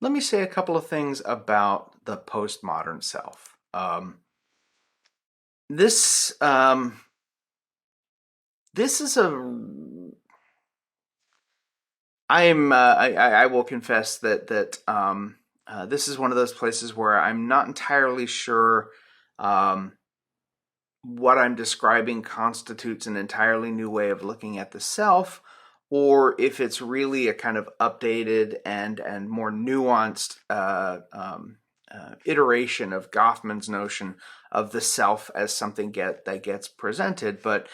Let me say a couple of things about the postmodern self. This this is a I will confess that this is one of those places where I'm not entirely sure um, what I'm describing constitutes an entirely new way of looking at the self, or if it's really a kind of updated and more nuanced iteration of Goffman's notion of the self as something that gets presented. But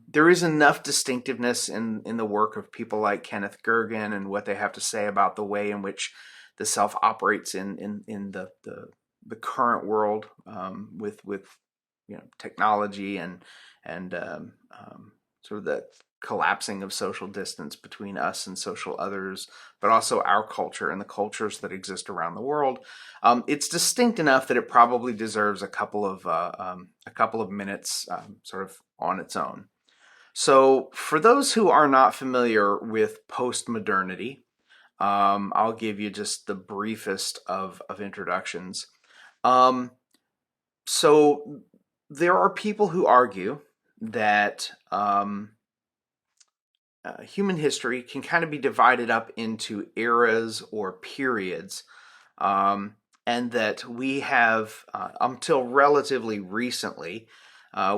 there is enough distinctiveness in the work of people like Kenneth Gergen and what they have to say about the way in which the self operates in the current world with technology and sort of the collapsing of social distance between us and social others, but also our culture and the cultures that exist around the world. It's distinct enough that it probably deserves a couple of minutes, sort of on its own. So, for those who are not familiar with postmodernity, I'll give you just the briefest of introductions. Um, so there are people who argue that human history can kind of be divided up into eras or periods, um, and that we have, until relatively recently,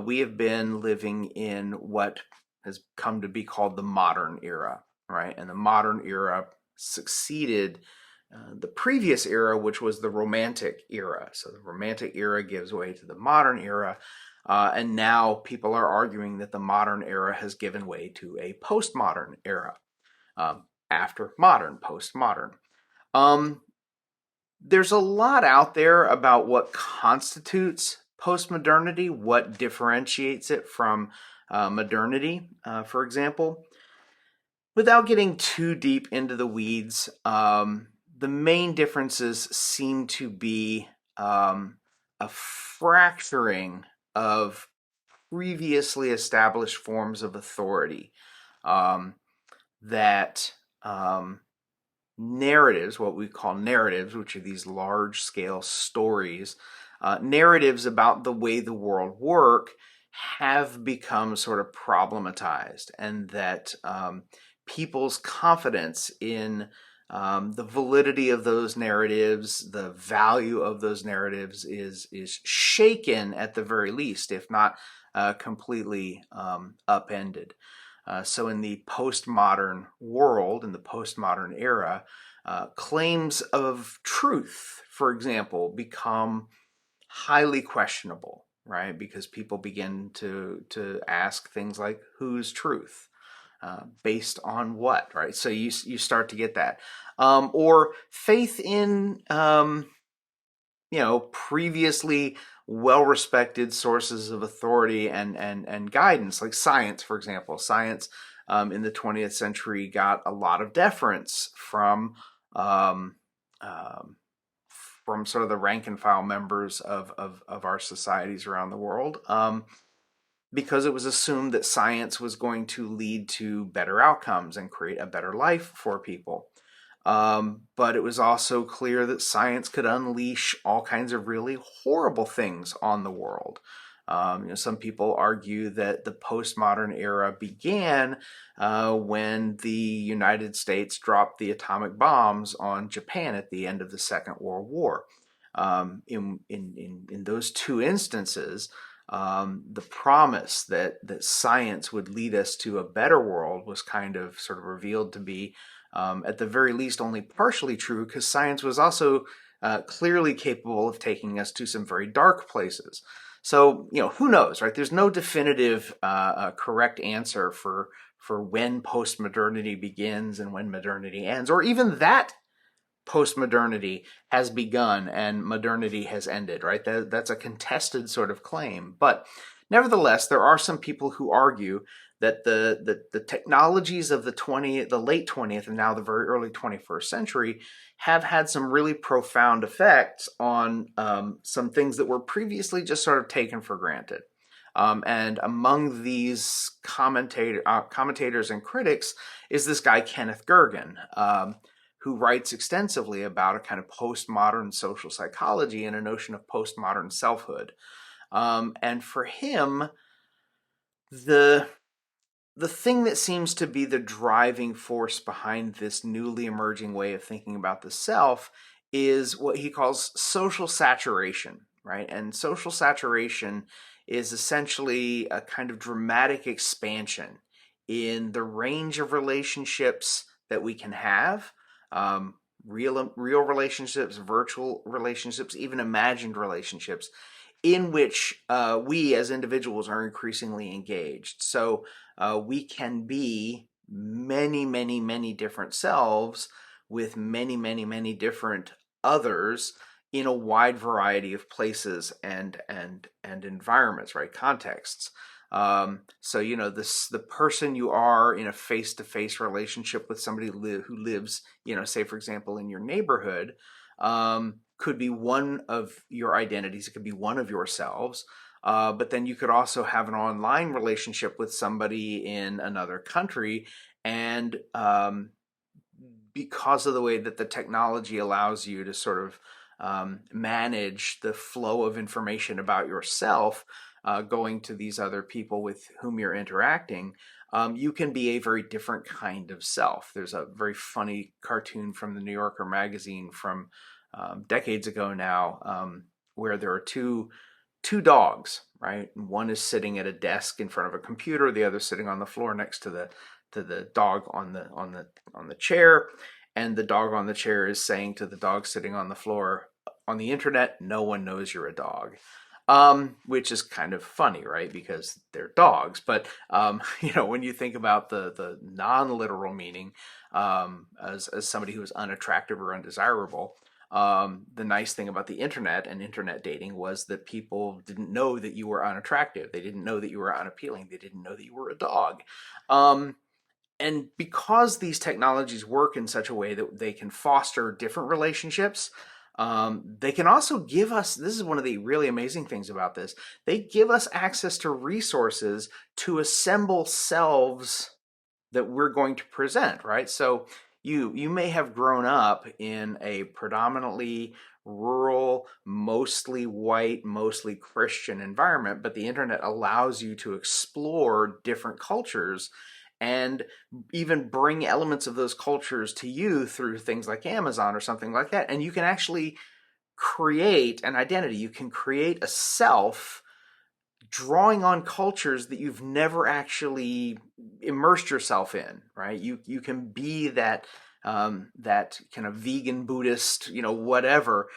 we have been living in what has come to be called the modern era, right? And the modern era succeeded the previous era, which was the Romantic era. So the Romantic era gives way to the modern era. And now people are arguing that the modern era has given way to a postmodern era. After modern, postmodern. Um, there's a lot out there about what constitutes postmodernity, what differentiates it from modernity, for example. Without getting too deep into the weeds, the main differences seem to be a fracturing of previously established forms of authority um, that narratives, what we call narratives, which are these large scale stories, narratives about the way the world work have become sort of problematized, and that people's confidence in the validity of those narratives, the value of those narratives is shaken at the very least, if not completely upended. So, in the postmodern world, in the postmodern era, claims of truth, for example, become highly questionable, right? Because people begin to ask things like, "Whose truth?" Based on what, right? So you start to get that, or faith in previously well-respected sources of authority and guidance, like science, for example. Science in the 20th century got a lot of deference um, um, from sort of the rank and file members of our societies around the world, because it was assumed that science was going to lead to better outcomes and create a better life for people. But it was also clear that science could unleash all kinds of really horrible things on the world. Some people argue that the postmodern era began when the United States dropped the atomic bombs on Japan at the end of the Second World War. In those two instances, the promise that science would lead us to a better world was kind of sort of revealed to be, at the very least, only partially true, because science was also clearly capable of taking us to some very dark places. So, who knows, right? There's no definitive correct answer for when postmodernity begins and when modernity ends, or even that postmodernity has begun and modernity has ended, right? That's a contested sort of claim. But nevertheless, there are some people who argue that the technologies of the late 20th and now the very early 21st century have had some really profound effects on some things that were previously just sort of taken for granted. And among these commentators and critics is this guy, Kenneth Gergen, who writes extensively about a kind of postmodern social psychology and a notion of postmodern selfhood. And for him, the the thing that seems to be the driving force behind this newly emerging way of thinking about the self is what he calls social saturation, right? And social saturation is essentially a kind of dramatic expansion in the range of relationships that we can have, real relationships, virtual relationships, even imagined relationships, in which we as individuals are increasingly engaged. So we can be many, many, many different selves with many, many, many different others in a wide variety of places and environments, right? Contexts. So the person you are in a face-to-face relationship with somebody who lives, say for example in your neighborhood, could be one of your identities. It could be one of yourselves. But then you could also have an online relationship with somebody in another country. And because of the way that the technology allows you to sort of manage the flow of information about yourself going to these other people with whom you're interacting, you can be a very different kind of self. There's a very funny cartoon from the New Yorker magazine from decades ago now, where there are two dogs, right? And one is sitting at a desk in front of a computer, the other sitting on the floor next to the dog on the chair, and the dog on the chair is saying to the dog sitting on the floor, on the internet, no one knows you're a dog. Which is kind of funny, right? Because they're dogs. But when you think about the non-literal meaning, as somebody who is unattractive or undesirable, the nice thing about the internet and internet dating was that people didn't know that you were unattractive. They didn't know that you were unappealing. They didn't know that you were a dog. And because these technologies work in such a way that they can foster different relationships, they can also give us, this is one of the really amazing things about this, they give us access to resources to assemble selves that we're going to present, right? So you may have grown up in a predominantly rural, mostly white, mostly Christian environment, but the internet allows you to explore different cultures and even bring elements of those cultures to you through things like Amazon or something like that. And you can actually create an identity. You can create a self drawing on cultures that you've never actually immersed yourself in, right? You can be that that kind of vegan Buddhist, whatever,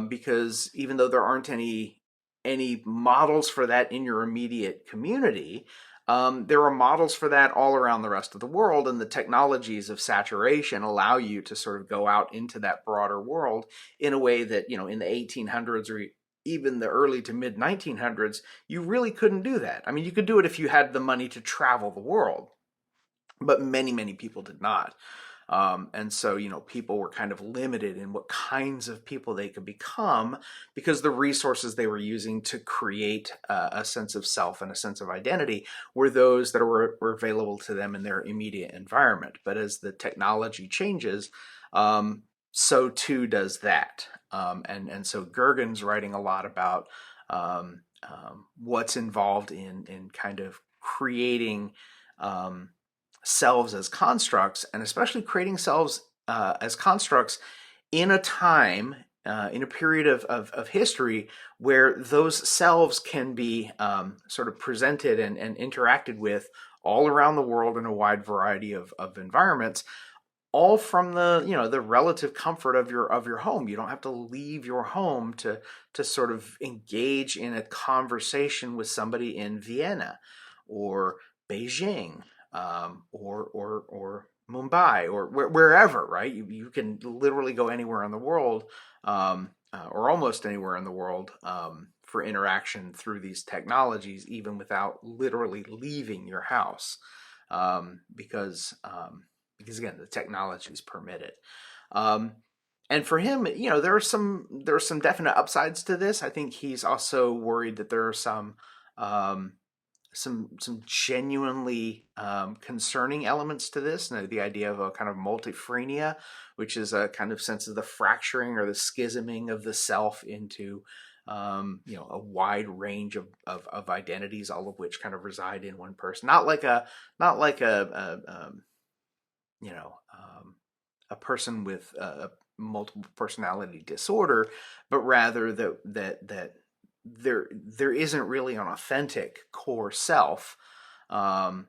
because even though there aren't any models for that in your immediate community, there are models for that all around the rest of the world, and the technologies of saturation allow you to sort of go out into that broader world in a way that, in the 1800s or even the early to mid 1900s, you really couldn't do that. I mean, you could do it if you had the money to travel the world, but many, many people did not. And so, people were kind of limited in what kinds of people they could become because the resources they were using to create a sense of self and a sense of identity were those that were available to them in their immediate environment. But as the technology changes, so too does that. And so Gergen's writing a lot about what's involved in kind of creating selves as constructs, and especially creating selves as constructs in a time, in a period of history where those selves can be sort of presented and interacted with all around the world in a wide variety of environments, all from the relative comfort of your home. You don't have to leave your home to sort of engage in a conversation with somebody in Vienna or Beijing, or Mumbai or wherever, right? You can literally go anywhere in the world, or almost anywhere in the world, for interaction through these technologies, even without literally leaving your house, because again, the technologies permit it. And for him, there are some definite upsides to this. I think he's also worried that there are some some genuinely concerning elements to this. Now, the idea of a kind of multiphrenia, which is a kind of sense of the fracturing or the schisming of the self into a wide range of identities, all of which kind of reside in one person. Not like a person with a multiple personality disorder, but rather that there isn't really an authentic core self that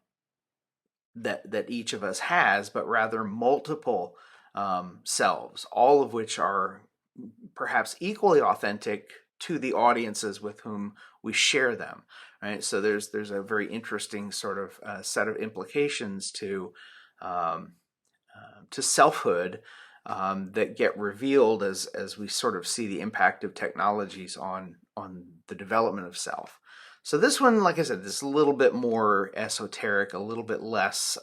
each of us has, but rather multiple selves, all of which are perhaps equally authentic to the audiences with whom we share them. Right. So there's a very interesting sort of set of implications um, to selfhood that get revealed as we sort of see the impact of technologies on the development of self. So this one, like I said, is a little bit more esoteric, a little bit less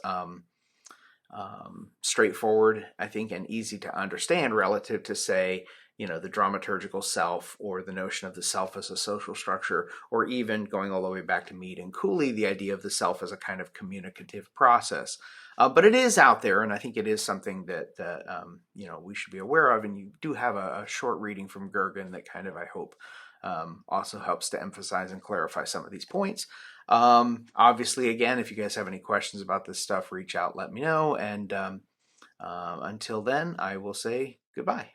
straightforward, I think, and easy to understand relative to, say, the dramaturgical self, or the notion of the self as a social structure, or even going all the way back to Mead and Cooley, the idea of the self as a kind of communicative process. But it is out there, and I think it is something that we should be aware of. And you do have a short reading from Gergen that kind of, I hope, also helps to emphasize and clarify some of these points. Obviously, again, if you guys have any questions about this stuff, reach out, let me know. And until then, I will say goodbye.